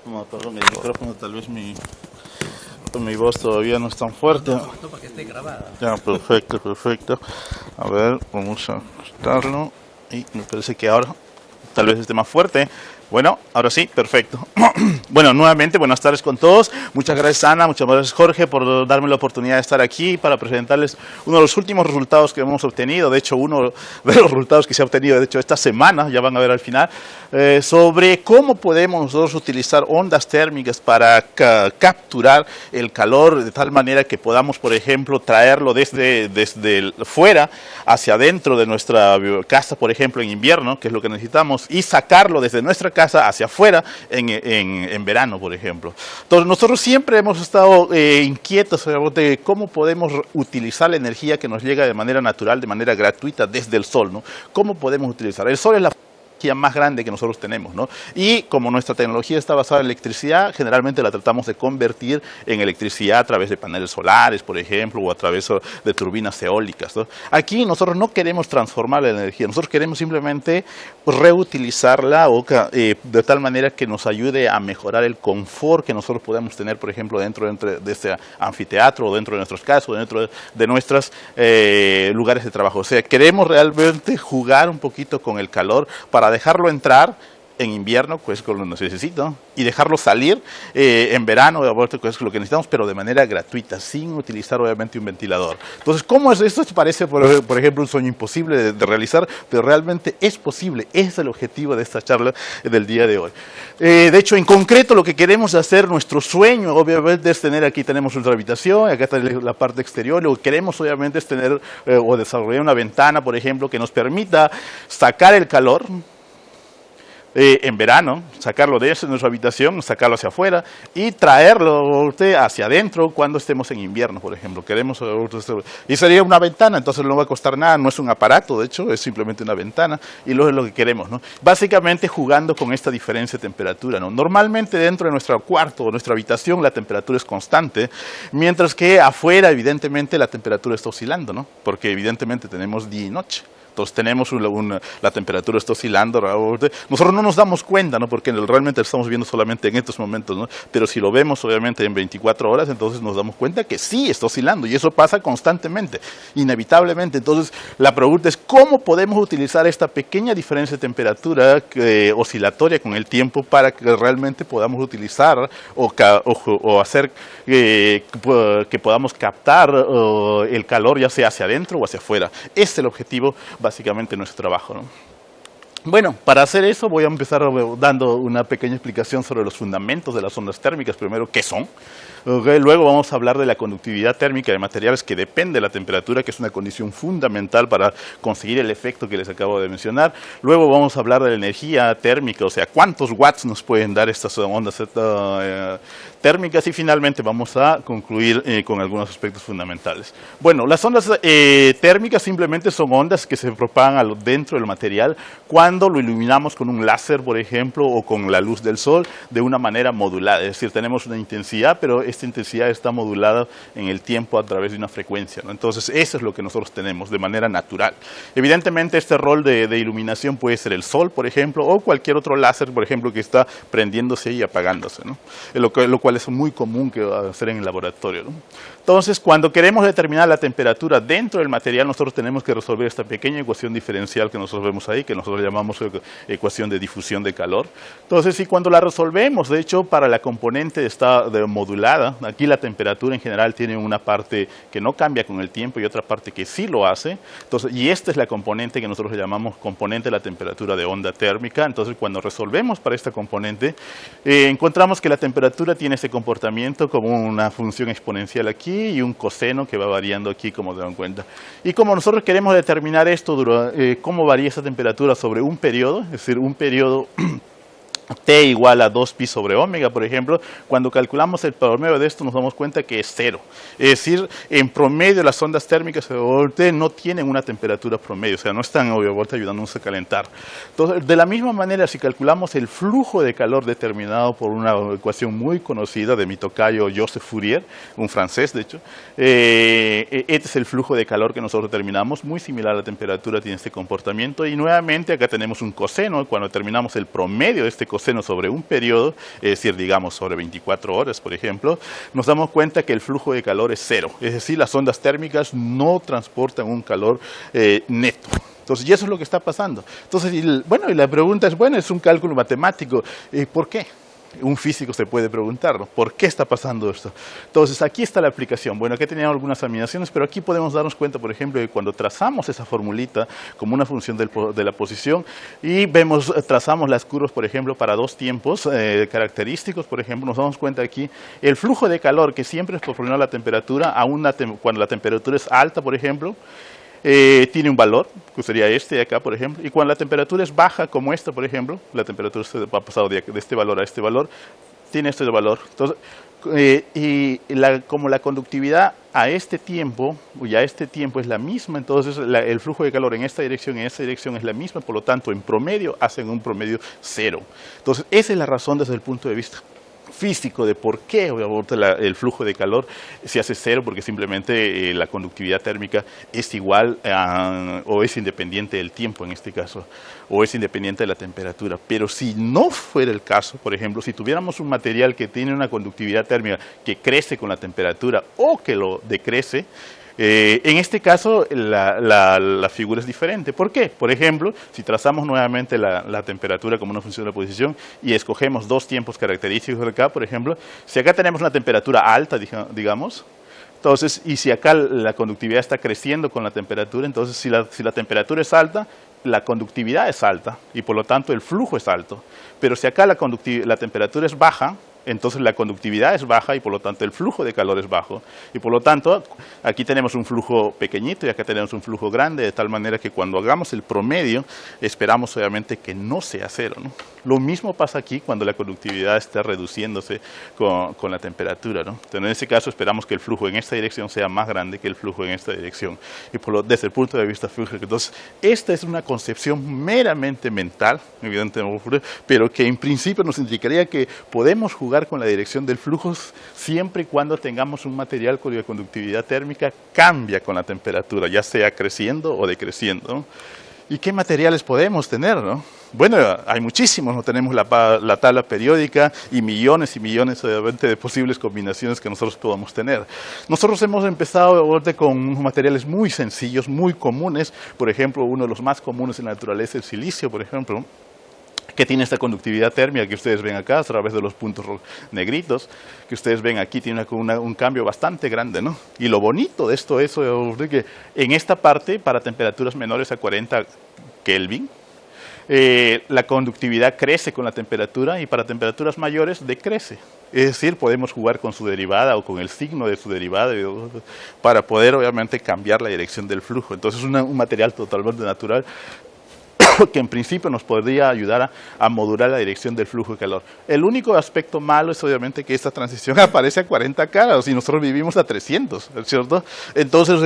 No, perdón, el micrófono, tal vez mi voz todavía no es tan fuerte. No, para que esté grabada. Ya, perfecto, perfecto. A ver, vamos a ajustarlo. Y me parece que ahora tal vez esté más fuerte. Bueno, ahora sí, perfecto. Bueno, nuevamente, buenas tardes con todos. Muchas gracias, Ana, muchas gracias, Jorge, por darme la oportunidad de estar aquí para presentarles uno de los últimos resultados que hemos obtenido. De hecho, uno de los resultados que se ha obtenido, de hecho, esta semana, ya van a ver al final, sobre cómo podemos nosotros utilizar ondas térmicas para capturar el calor de tal manera que podamos, por ejemplo, traerlo desde fuera hacia adentro de nuestra casa, por ejemplo, en invierno, que es lo que necesitamos, y sacarlo desde nuestra casa hacia afuera en verano, por ejemplo. Entonces, nosotros siempre hemos estado inquietos de cómo podemos utilizar la energía que nos llega de manera natural, de manera gratuita desde el sol, ¿no? ¿Cómo podemos utilizar? El sol es la más grande que nosotros tenemos, ¿no? Y como nuestra tecnología está basada en electricidad, generalmente la tratamos de convertir en electricidad a través de paneles solares, por ejemplo, o a través de turbinas eólicas, ¿no? Aquí nosotros no queremos transformar la energía, nosotros queremos simplemente reutilizarla de tal manera que nos ayude a mejorar el confort que nosotros podemos tener, por ejemplo, dentro de este anfiteatro, o dentro de nuestros casas, o dentro de nuestros lugares de trabajo. O sea, queremos realmente jugar un poquito con el calor para dejarlo entrar en invierno, pues con lo necesito, y dejarlo salir en verano, pues lo que necesitamos, pero de manera gratuita, sin utilizar obviamente un ventilador. Entonces, ¿cómo es esto? Esto parece, por ejemplo, un sueño imposible de realizar, pero realmente es posible. Ese es el objetivo de esta charla del día de hoy. De hecho, en concreto, lo que queremos hacer, nuestro sueño, obviamente, es tener, aquí tenemos nuestra habitación, acá está la parte exterior, lo que queremos, obviamente, es tener o desarrollar una ventana, por ejemplo, que nos permita sacar el calor, en verano, sacarlo de nuestra habitación, sacarlo hacia afuera y traerlo hacia adentro cuando estemos en invierno, por ejemplo. Y sería una ventana, entonces no va a costar nada, no es un aparato, de hecho, es simplemente una ventana y luego es lo que queremos, ¿no? Básicamente jugando con esta diferencia de temperatura, ¿no? Normalmente dentro de nuestro cuarto o nuestra habitación la temperatura es constante, mientras que afuera evidentemente la temperatura está oscilando, ¿no? Porque evidentemente tenemos día y noche. Entonces tenemos la temperatura está oscilando, nosotros no nos damos cuenta, ¿no? Porque realmente lo estamos viendo solamente en estos momentos, ¿no? Pero si lo vemos obviamente en 24 horas, entonces nos damos cuenta que sí está oscilando y eso pasa constantemente, inevitablemente. Entonces la pregunta es ¿cómo podemos utilizar esta pequeña diferencia de temperatura oscilatoria con el tiempo para que realmente podamos utilizar o hacer que podamos captar el calor ya sea hacia adentro o hacia afuera? Ese es el objetivo básicamente nuestro trabajo, ¿no? Bueno, para hacer eso voy a empezar dando una pequeña explicación sobre los fundamentos de las ondas térmicas. Primero, ¿qué son? Luego vamos a hablar de la conductividad térmica de materiales que depende de la temperatura, que es una condición fundamental para conseguir el efecto que les acabo de mencionar. Luego vamos a hablar de la energía térmica, o sea, cuántos watts nos pueden dar estas ondas térmicas y finalmente vamos a concluir con algunos aspectos fundamentales. Bueno, las ondas térmicas simplemente son ondas que se propagan dentro del material cuando lo iluminamos con un láser, por ejemplo, o con la luz del sol de una manera modulada. Es decir, tenemos una intensidad, pero esta intensidad está modulada en el tiempo a través de una frecuencia, ¿no? Entonces, eso es lo que nosotros tenemos de manera natural. Evidentemente, este rol de iluminación puede ser el sol, por ejemplo, o cualquier otro láser, por ejemplo, que está prendiéndose y apagándose, ¿no? Lo cual es muy común que va a hacer en el laboratorio, ¿no? Entonces, cuando queremos determinar la temperatura dentro del material, nosotros tenemos que resolver esta pequeña ecuación diferencial que nosotros vemos ahí, que nosotros llamamos ecuación de difusión de calor. Entonces, y cuando la resolvemos, de hecho, para la componente está modulada, aquí la temperatura en general tiene una parte que no cambia con el tiempo y otra parte que sí lo hace. Entonces, y esta es la componente que nosotros llamamos componente de la temperatura de onda térmica. Entonces, cuando resolvemos para esta componente, encontramos que la temperatura tiene ese comportamiento como una función exponencial aquí y un coseno que va variando aquí, como se dan cuenta. Y como nosotros queremos determinar esto, cómo varía esa temperatura sobre un periodo, es decir, un periodo T igual a 2pi sobre omega, por ejemplo, cuando calculamos el promedio de esto nos damos cuenta que es 0. Es decir, en promedio las ondas térmicas no tienen una temperatura promedio, o sea, no están obviamente ayudándonos a calentar. Entonces, de la misma manera, si calculamos el flujo de calor determinado por una ecuación muy conocida de mi tocayo Joseph Fourier, un francés de hecho, este es el flujo de calor que nosotros determinamos, muy similar a la temperatura, tiene este comportamiento, y nuevamente acá tenemos un coseno, cuando determinamos el promedio de este coseno, seno sobre un periodo, es decir, digamos sobre 24 horas, por ejemplo, nos damos cuenta que el flujo de calor es cero. Es decir, las ondas térmicas no transportan un calor neto. Entonces, y eso es lo que está pasando. Entonces, y la pregunta es, bueno, es un cálculo matemático. ¿Por qué? Un físico se puede preguntar, ¿no? ¿Por qué está pasando esto? Entonces, aquí está la aplicación. Bueno, aquí teníamos algunas animaciones, pero aquí podemos darnos cuenta, por ejemplo, que cuando trazamos esa formulita como una función de la posición y trazamos las curvas, por ejemplo, para dos tiempos característicos, por ejemplo, nos damos cuenta aquí, el flujo de calor que siempre es proporcional a la temperatura, cuando la temperatura es alta, por ejemplo, tiene un valor, que sería este de acá, por ejemplo, y cuando la temperatura es baja, como esta, por ejemplo, la temperatura ha pasado de este valor a este valor, tiene este valor. Entonces, como la conductividad a este tiempo, y a este tiempo es la misma, entonces el flujo de calor en esta dirección y en esta dirección es la misma, por lo tanto, en promedio hacen un promedio cero. Entonces, esa es la razón desde el punto de vista físico de por qué el flujo de calor se hace cero, porque simplemente la conductividad térmica es igual o es independiente del tiempo en este caso, o es independiente de la temperatura. Pero si no fuera el caso, por ejemplo, si tuviéramos un material que tiene una conductividad térmica que crece con la temperatura o que lo decrece, en este caso la figura es diferente. ¿Por qué? Por ejemplo, si trazamos nuevamente la temperatura como una función de la posición y escogemos dos tiempos característicos de acá, por ejemplo, si acá tenemos una temperatura alta, digamos, entonces, y si acá la conductividad está creciendo con la temperatura, entonces si la temperatura es alta, la conductividad es alta y por lo tanto el flujo es alto. Pero si acá la temperatura es baja, entonces la conductividad es baja y por lo tanto el flujo de calor es bajo. Y por lo tanto, aquí tenemos un flujo pequeñito y acá tenemos un flujo grande, de tal manera que cuando hagamos el promedio, esperamos obviamente que no sea cero, ¿no? Lo mismo pasa aquí cuando la conductividad está reduciéndose con la temperatura, ¿no? Entonces, en ese caso esperamos que el flujo en esta dirección sea más grande que el flujo en esta dirección. Y desde el punto de vista físico, entonces, esta es una concepción meramente mental, evidentemente, pero que en principio nos indicaría que podemos jugar con la dirección del flujo siempre y cuando tengamos un material cuya conductividad térmica cambia con la temperatura, ya sea creciendo o decreciendo, ¿no? ¿Y qué materiales podemos tener, no? Bueno, hay muchísimos, ¿no? Tenemos la tabla periódica y millones obviamente de posibles combinaciones que nosotros podamos tener. Nosotros hemos empezado con materiales muy sencillos, muy comunes. Por ejemplo, uno de los más comunes en la naturaleza es el silicio, por ejemplo, que tiene esta conductividad térmica que ustedes ven acá a través de los puntos negritos, que ustedes ven aquí, tiene un cambio bastante grande, ¿no? Y lo bonito de esto es que en esta parte, para temperaturas menores a 40 Kelvin, la conductividad crece con la temperatura y para temperaturas mayores decrece. Es decir, podemos jugar con su derivada o con el signo de su derivada para poder obviamente cambiar la dirección del flujo. Entonces es un material totalmente natural que en principio nos podría ayudar a modular la dirección del flujo de calor. El único aspecto malo es obviamente que esta transición aparece a 40 grados y nosotros vivimos a 300, ¿cierto? Entonces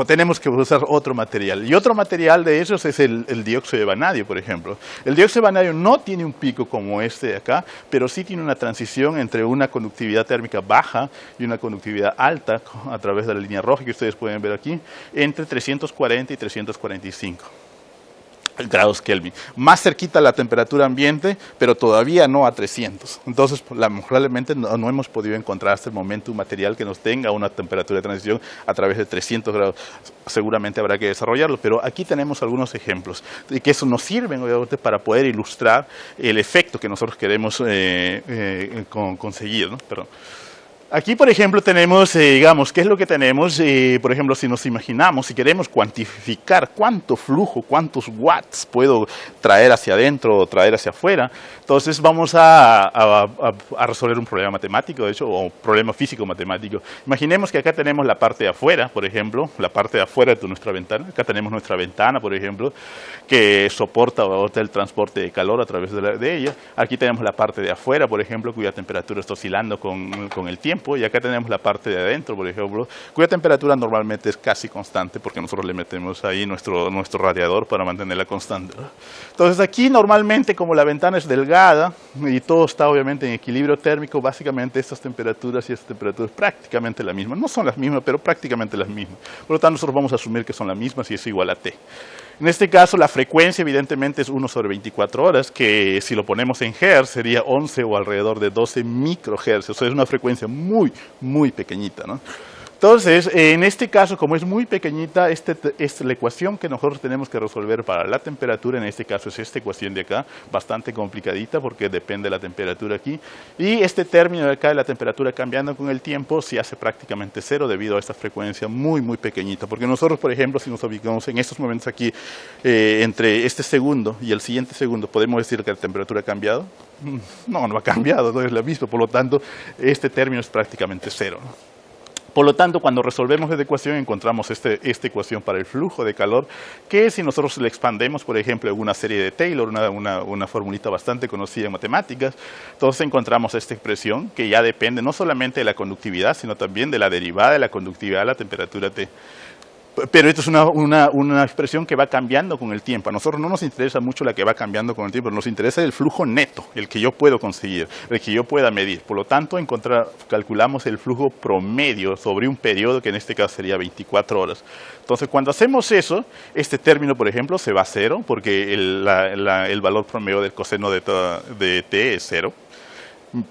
tenemos que usar otro material. Y otro material de esos es el dióxido de vanadio, por ejemplo. El dióxido de vanadio no tiene un pico como este de acá, pero sí tiene una transición entre una conductividad térmica baja y una conductividad alta a través de la línea roja que ustedes pueden ver aquí, entre 340 y 345. Grados Kelvin, más cerquita a la temperatura ambiente, pero todavía no a 300. Entonces, lamentablemente no hemos podido encontrar hasta el momento un material que nos tenga una temperatura de transición a través de 300 grados. Seguramente habrá que desarrollarlo, pero aquí tenemos algunos ejemplos y que eso nos sirven obviamente para poder ilustrar el efecto que nosotros queremos conseguir, ¿no? Perdón. Aquí, por ejemplo, tenemos, digamos, ¿qué es lo que tenemos? Por ejemplo, si nos imaginamos, si queremos cuantificar cuánto flujo, cuántos watts puedo traer hacia adentro o traer hacia afuera, entonces vamos a resolver un problema matemático, de hecho, o un problema físico-matemático. Imaginemos que acá tenemos la parte de afuera, por ejemplo, la parte de afuera de nuestra ventana. Acá tenemos nuestra ventana, por ejemplo, que soporta el transporte de calor a través de ella. Aquí tenemos la parte de afuera, por ejemplo, cuya temperatura está oscilando con el tiempo. Y acá tenemos la parte de adentro, por ejemplo, cuya temperatura normalmente es casi constante porque nosotros le metemos ahí nuestro radiador para mantenerla constante, ¿no? Entonces aquí normalmente, como la ventana es delgada y todo está obviamente en equilibrio térmico, básicamente estas temperaturas y estas temperaturas prácticamente las mismas. No son las mismas, pero prácticamente las mismas. Por lo tanto, nosotros vamos a asumir que son las mismas y es igual a T. En este caso, la frecuencia evidentemente es 1 sobre 24 horas, que si lo ponemos en hertz sería 11 o alrededor de 12 microhertz. O sea, es una frecuencia muy, muy pequeñita, ¿no? Entonces, en este caso, como es muy pequeñita, la ecuación que nosotros tenemos que resolver para la temperatura, en este caso es esta ecuación de acá, bastante complicadita porque depende de la temperatura aquí. Y este término de acá de la temperatura cambiando con el tiempo se hace prácticamente cero debido a esta frecuencia muy, muy pequeñita. Porque nosotros, por ejemplo, si nos ubicamos en estos momentos aquí, entre este segundo y el siguiente segundo, ¿podemos decir que la temperatura ha cambiado? No, no ha cambiado, no es la misma. Por lo tanto, este término es prácticamente cero, ¿no? Por lo tanto, cuando resolvemos esta ecuación, encontramos esta ecuación para el flujo de calor, que si nosotros le expandemos, por ejemplo, en una serie de Taylor, una formulita bastante conocida en matemáticas, entonces encontramos esta expresión que ya depende no solamente de la conductividad, sino también de la derivada de la conductividad a la temperatura T. Pero esto es una expresión que va cambiando con el tiempo. A nosotros no nos interesa mucho la que va cambiando con el tiempo, nos interesa el flujo neto, el que yo puedo conseguir, el que yo pueda medir. Por lo tanto, calculamos el flujo promedio sobre un periodo que en este caso sería 24 horas. Entonces, cuando hacemos eso, este término, por ejemplo, se va a cero, porque el valor promedio del coseno de T es cero,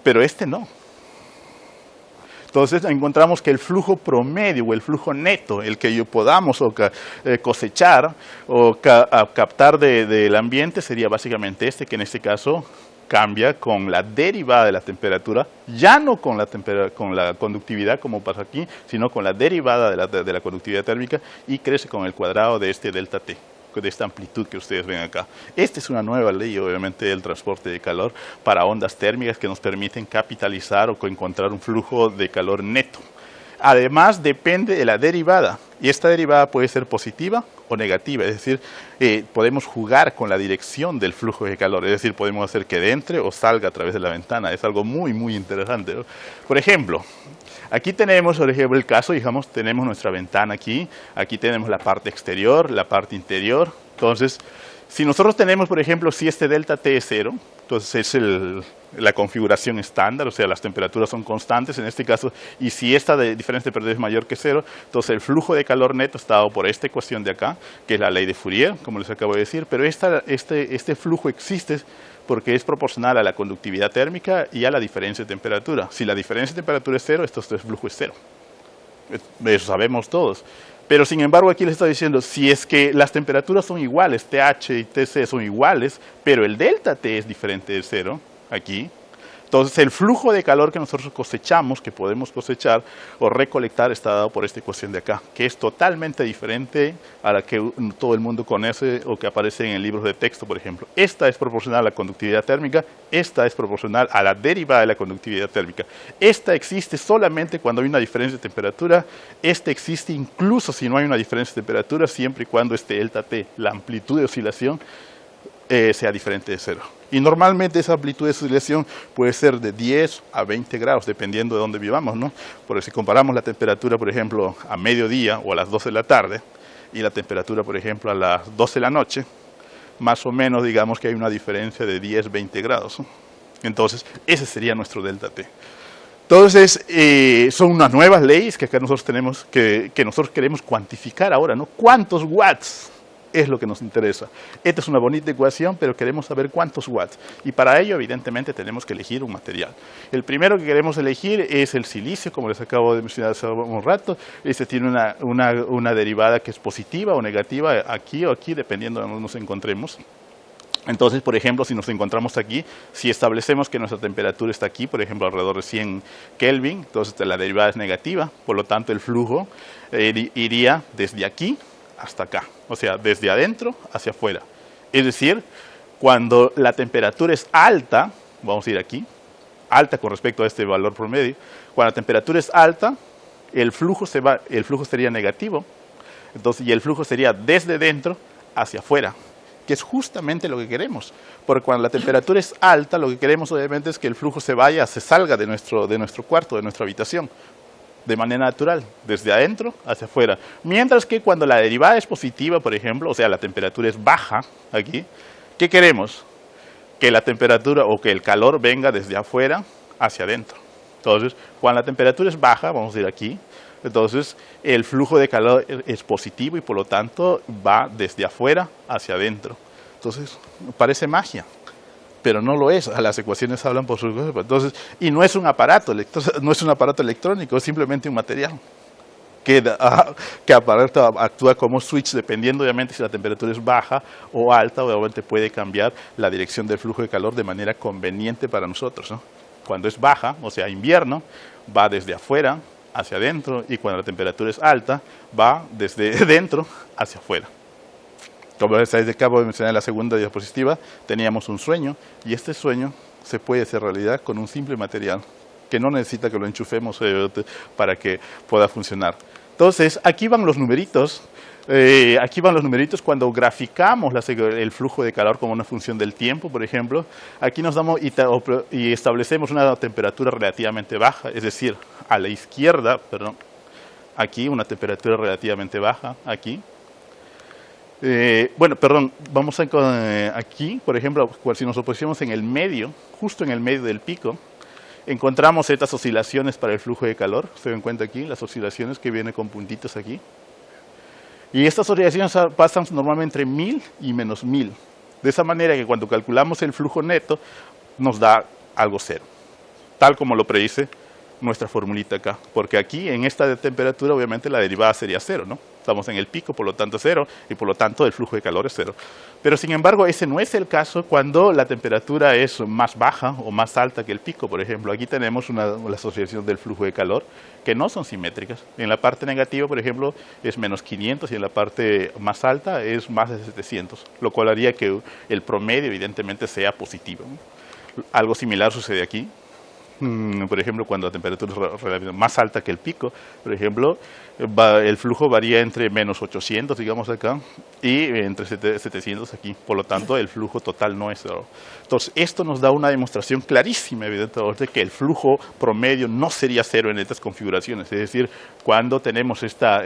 pero este no. Entonces encontramos que el flujo promedio o el flujo neto, el que yo podamos cosechar o captar del ambiente sería básicamente este, que en este caso cambia con la derivada de la temperatura, ya no con la conductividad como pasa aquí, sino con la derivada de la conductividad térmica y crece con el cuadrado de este delta T, de esta amplitud que ustedes ven acá. Esta es una nueva ley, obviamente, del transporte de calor para ondas térmicas que nos permiten capitalizar o encontrar un flujo de calor neto. Además, depende de la derivada, y esta derivada puede ser positiva o negativa, es decir, podemos jugar con la dirección del flujo de calor, es decir, podemos hacer que entre o salga a través de la ventana, es algo muy, muy interesante, ¿no? Por ejemplo, aquí tenemos, por ejemplo, el caso, digamos, tenemos nuestra ventana aquí tenemos la parte exterior, la parte interior. Entonces, si nosotros tenemos, por ejemplo, si este delta T es cero, entonces es la configuración estándar, o sea, las temperaturas son constantes en este caso, y si esta diferencia de temperatura es mayor que cero, entonces el flujo de calor neto está dado por esta ecuación de acá, que es la ley de Fourier, como les acabo de decir, pero este flujo existe porque es proporcional a la conductividad térmica y a la diferencia de temperatura. Si la diferencia de temperatura es cero, este flujo es cero. Eso sabemos todos. Pero sin embargo aquí les estoy diciendo, si es que las temperaturas son iguales, TH y TC son iguales, pero el delta T es diferente de cero, aquí, entonces el flujo de calor que nosotros cosechamos, que podemos cosechar o recolectar, está dado por esta ecuación de acá, que es totalmente diferente a la que todo el mundo conoce o que aparece en el libro de texto, por ejemplo. Esta es proporcional a la conductividad térmica, esta es proporcional a la derivada de la conductividad térmica. Esta existe solamente cuando hay una diferencia de temperatura, esta existe incluso si no hay una diferencia de temperatura, siempre y cuando este delta T, la amplitud de oscilación, sea diferente de cero. Y normalmente esa amplitud de oscilación puede ser de 10 a 20 grados, dependiendo de dónde vivamos, ¿no? Porque si comparamos la temperatura, por ejemplo, a mediodía o a las 12 de la tarde, y la temperatura, por ejemplo, a las 12 de la noche, más o menos digamos que hay una diferencia de 10, 20 grados, ¿no? Entonces, ese sería nuestro delta T. Entonces, son unas nuevas leyes que acá nosotros tenemos, que nosotros queremos cuantificar ahora, ¿no? ¿Cuántos watts es lo que nos interesa? Esta es una bonita ecuación, pero queremos saber cuántos watts. Y para ello, evidentemente, tenemos que elegir un material. El primero que queremos elegir es el silicio, como les acabo de mencionar hace un rato. Este tiene una derivada que es positiva o negativa aquí o aquí, dependiendo de donde nos encontremos. Entonces, por ejemplo, si nos encontramos aquí, si establecemos que nuestra temperatura está aquí, por ejemplo, alrededor de 100 Kelvin, entonces la derivada es negativa, por lo tanto el flujo iría desde aquí hasta acá, o sea, desde adentro hacia afuera. Es decir, cuando la temperatura es alta, vamos a ir aquí, alta con respecto a este valor promedio, cuando la temperatura es alta, el flujo sería negativo, entonces, y el flujo sería desde dentro hacia afuera, que es justamente lo que queremos, porque cuando la temperatura es alta, lo que queremos obviamente es que el flujo se salga de nuestro cuarto, de nuestra habitación, de manera natural, desde adentro hacia afuera. Mientras que cuando la derivada es positiva, por ejemplo, o sea, la temperatura es baja aquí, ¿qué queremos? Que la temperatura o que el calor venga desde afuera hacia adentro. Entonces, cuando la temperatura es baja, vamos a ir aquí, Entonces, el flujo de calor es positivo y por lo tanto va desde afuera hacia adentro. Entonces, parece magia, pero no lo es. Las ecuaciones hablan por su cosa. Entonces, y no es un aparato, no es un aparato electrónico, es simplemente un material que actúa como switch, dependiendo obviamente si la temperatura es baja o alta, obviamente puede cambiar la dirección del flujo de calor de manera conveniente para nosotros, ¿no? Cuando es baja, o sea, invierno, va desde afuera hacia adentro, y cuando la temperatura es alta, va desde dentro hacia afuera. Como acabo de mencionar en la segunda diapositiva, teníamos un sueño, y este sueño se puede hacer realidad con un simple material, que no necesita que lo enchufemos para que pueda funcionar. Entonces, aquí van los numeritos. Cuando graficamos el flujo de calor como una función del tiempo, por ejemplo. Aquí nos damos y establecemos una temperatura relativamente baja, es decir, a la izquierda, perdón, aquí una temperatura relativamente baja, aquí. Vamos aquí, por ejemplo, si nos pusiéramos en el medio, justo en el medio del pico, encontramos estas oscilaciones para el flujo de calor. Se dan cuenta aquí, las oscilaciones que vienen con puntitos aquí. Y estas oscilaciones pasan normalmente entre 1000 y menos 1000. De esa manera que cuando calculamos el flujo neto, nos da algo cero. Tal como lo predice nuestra formulita acá. Porque aquí, en esta temperatura, obviamente la derivada sería cero, ¿no? Estamos en el pico, por lo tanto cero, y por lo tanto el flujo de calor es cero. Pero sin embargo, ese no es el caso cuando la temperatura es más baja o más alta que el pico. Por ejemplo, aquí tenemos la asociación del flujo de calor, que no son simétricas. En la parte negativa, por ejemplo, es menos 500, y en la parte más alta es más de 700, lo cual haría que el promedio evidentemente sea positivo, ¿no? Algo similar sucede aquí. Por ejemplo, cuando la temperatura es más alta que el pico, por ejemplo, el flujo varía entre menos 800, digamos acá, y entre 700 aquí. Por lo tanto, el flujo total no es cero. Entonces, esto nos da una demostración clarísima, evidentemente, que el flujo promedio no sería cero en estas configuraciones. Es decir, cuando tenemos estas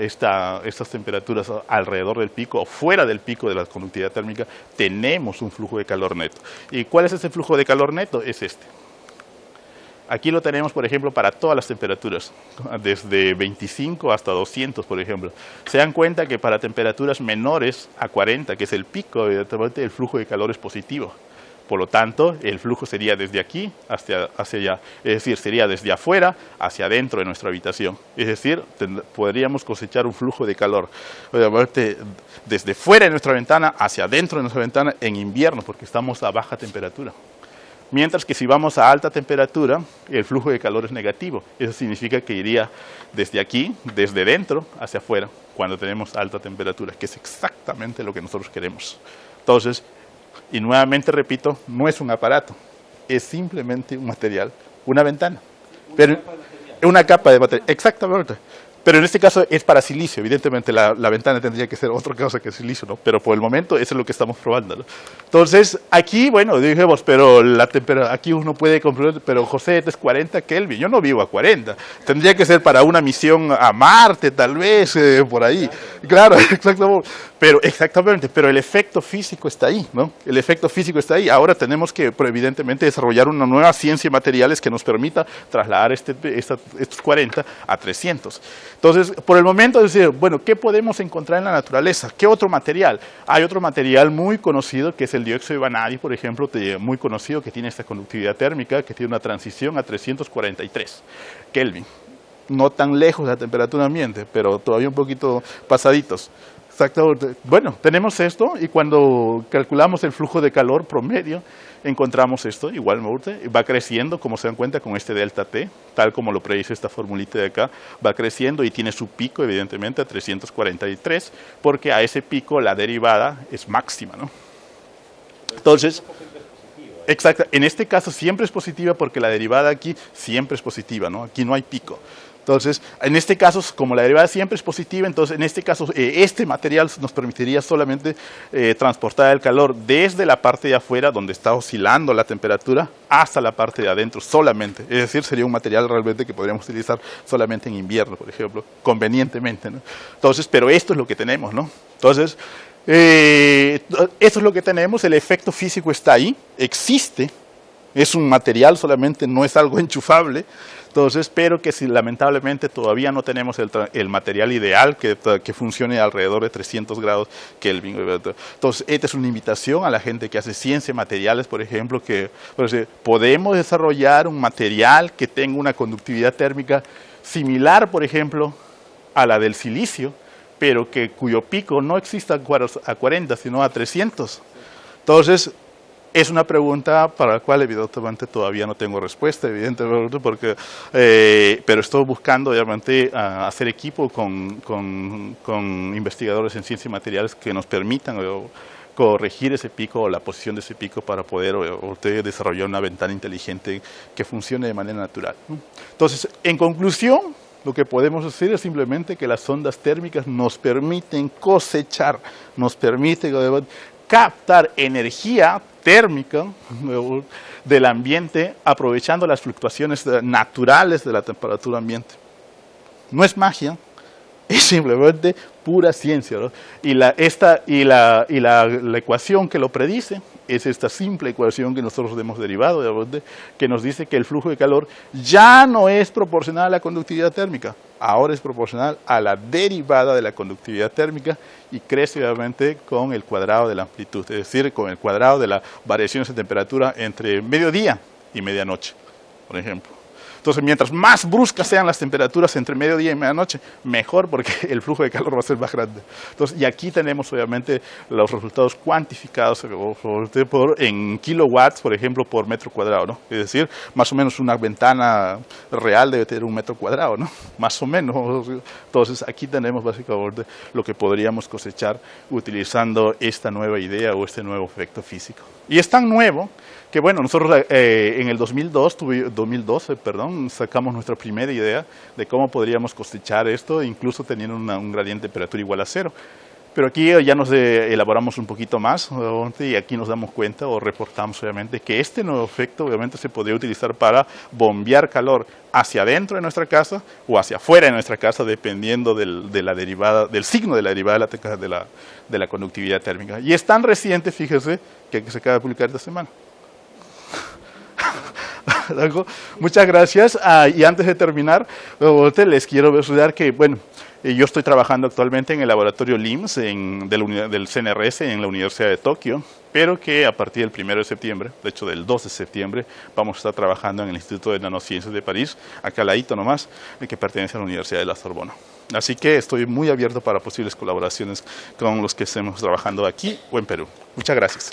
temperaturas alrededor del pico o fuera del pico de la conductividad térmica, tenemos un flujo de calor neto. ¿Y cuál es ese flujo de calor neto? Es este. Aquí lo tenemos, por ejemplo, para todas las temperaturas, desde 25 hasta 200, por ejemplo. Se dan cuenta que para temperaturas menores a 40, que es el pico, evidentemente el flujo de calor es positivo. Por lo tanto, el flujo sería desde aquí hacia allá. Es decir, sería desde afuera hacia adentro de nuestra habitación. Es decir, podríamos cosechar un flujo de calor desde fuera de nuestra ventana hacia adentro de nuestra ventana en invierno, porque estamos a baja temperatura. Mientras que si vamos a alta temperatura, el flujo de calor es negativo. Eso significa que iría desde aquí, desde dentro, hacia afuera, cuando tenemos alta temperatura, que es exactamente lo que nosotros queremos. Entonces, y nuevamente repito, no es un aparato, es simplemente un material, una ventana. Pero una capa de material, exactamente. Pero en este caso es para silicio, evidentemente la ventana tendría que ser otra cosa que silicio, ¿no? Pero por el momento eso es lo que estamos probando, ¿no? Entonces, aquí, bueno, dijimos, pero aquí uno puede comprobar, pero José, este es 40 Kelvin, yo no vivo a 40, tendría que ser para una misión a Marte, tal vez, por ahí. Claro, exactamente, pero el efecto físico está ahí, ¿no? El efecto físico está ahí. Ahora tenemos que, evidentemente, desarrollar una nueva ciencia de materiales que nos permita trasladar estos 40 a 300. Entonces, por el momento, es decir, bueno, ¿qué podemos encontrar en la naturaleza? ¿Qué otro material? Hay otro material muy conocido, que es el dióxido de vanadio, por ejemplo, muy conocido, que tiene esta conductividad térmica, que tiene una transición a 343 Kelvin. No tan lejos de la temperatura ambiente, pero todavía un poquito pasaditos. Exactamente. Bueno, tenemos esto, y cuando calculamos el flujo de calor promedio, encontramos esto, igualmente, va creciendo, como se dan cuenta, con este delta T, tal como lo predice esta formulita de acá, va creciendo y tiene su pico, evidentemente, a 343, porque a ese pico la derivada es máxima, ¿no? Entonces, exacto, en este caso siempre es positiva porque la derivada aquí siempre es positiva, ¿no? Aquí no hay pico. Entonces, en este caso, como la derivada siempre es positiva, entonces en este caso, este material nos permitiría solamente transportar el calor desde la parte de afuera, donde está oscilando la temperatura, hasta la parte de adentro solamente. Es decir, sería un material realmente que podríamos utilizar solamente en invierno, por ejemplo, convenientemente, ¿no? Entonces, pero esto es lo que tenemos, ¿no? Entonces, esto es lo que tenemos, el efecto físico está ahí, existe. es un material solamente, no es algo enchufable. Entonces, pero que si lamentablemente todavía no tenemos el material ideal que funcione alrededor de 300 grados Kelvin. Entonces, esta es una invitación a la gente que hace ciencia de materiales, por ejemplo, que podemos desarrollar un material que tenga una conductividad térmica similar, por ejemplo, a la del silicio, pero cuyo pico no exista a 40, sino a 300. Entonces, es una pregunta para la cual evidentemente todavía no tengo respuesta, evidentemente, pero estoy buscando obviamente hacer equipo con investigadores en ciencia y materiales que nos permitan corregir ese pico o la posición de ese pico para poder desarrollar una ventana inteligente que funcione de manera natural, ¿no? Entonces, en conclusión, lo que podemos decir es simplemente que las ondas térmicas nos permiten cosechar, nos permiten captar energía térmica del ambiente aprovechando las fluctuaciones naturales de la temperatura ambiente. No es magia, es simplemente pura ciencia, ¿no? Y la ecuación que lo predice es esta simple ecuación que nosotros hemos derivado, que nos dice que el flujo de calor ya no es proporcional a la conductividad térmica, ahora es proporcional a la derivada de la conductividad térmica y crece obviamente con el cuadrado de la amplitud, es decir, con el cuadrado de las variaciones de temperatura entre mediodía y medianoche, por ejemplo. Entonces, mientras más bruscas sean las temperaturas entre mediodía y medianoche, mejor, porque el flujo de calor va a ser más grande. Entonces, y aquí tenemos obviamente los resultados cuantificados en kilowatts, por ejemplo, por metro cuadrado, ¿no? Es decir, más o menos una ventana real debe tener 1 metro cuadrado, ¿no? Más o menos. Entonces, aquí tenemos básicamente lo que podríamos cosechar utilizando esta nueva idea o este nuevo efecto físico. Y es tan nuevo que, bueno, nosotros en el 2012, sacamos nuestra primera idea de cómo podríamos cosechar esto, incluso teniendo un gradiente de temperatura igual a 0. Pero aquí ya nos elaboramos un poquito más, y aquí nos damos cuenta o reportamos obviamente que este nuevo efecto obviamente se podría utilizar para bombear calor hacia adentro de nuestra casa o hacia afuera de nuestra casa, dependiendo del signo de la derivada de la conductividad térmica. Y es tan reciente, fíjese, que se acaba de publicar esta semana. Muchas gracias. Y antes de terminar, les quiero recordar que, bueno, yo estoy trabajando actualmente en el laboratorio LIMS del CNRS en la Universidad de Tokio, pero que a partir del 1 de septiembre, de hecho del 2 de septiembre, vamos a estar trabajando en el Instituto de Nanociencias de París, acá al ladito nomás, que pertenece a la Universidad de la Sorbona. Así que estoy muy abierto para posibles colaboraciones con los que estemos trabajando aquí o en Perú. Muchas gracias.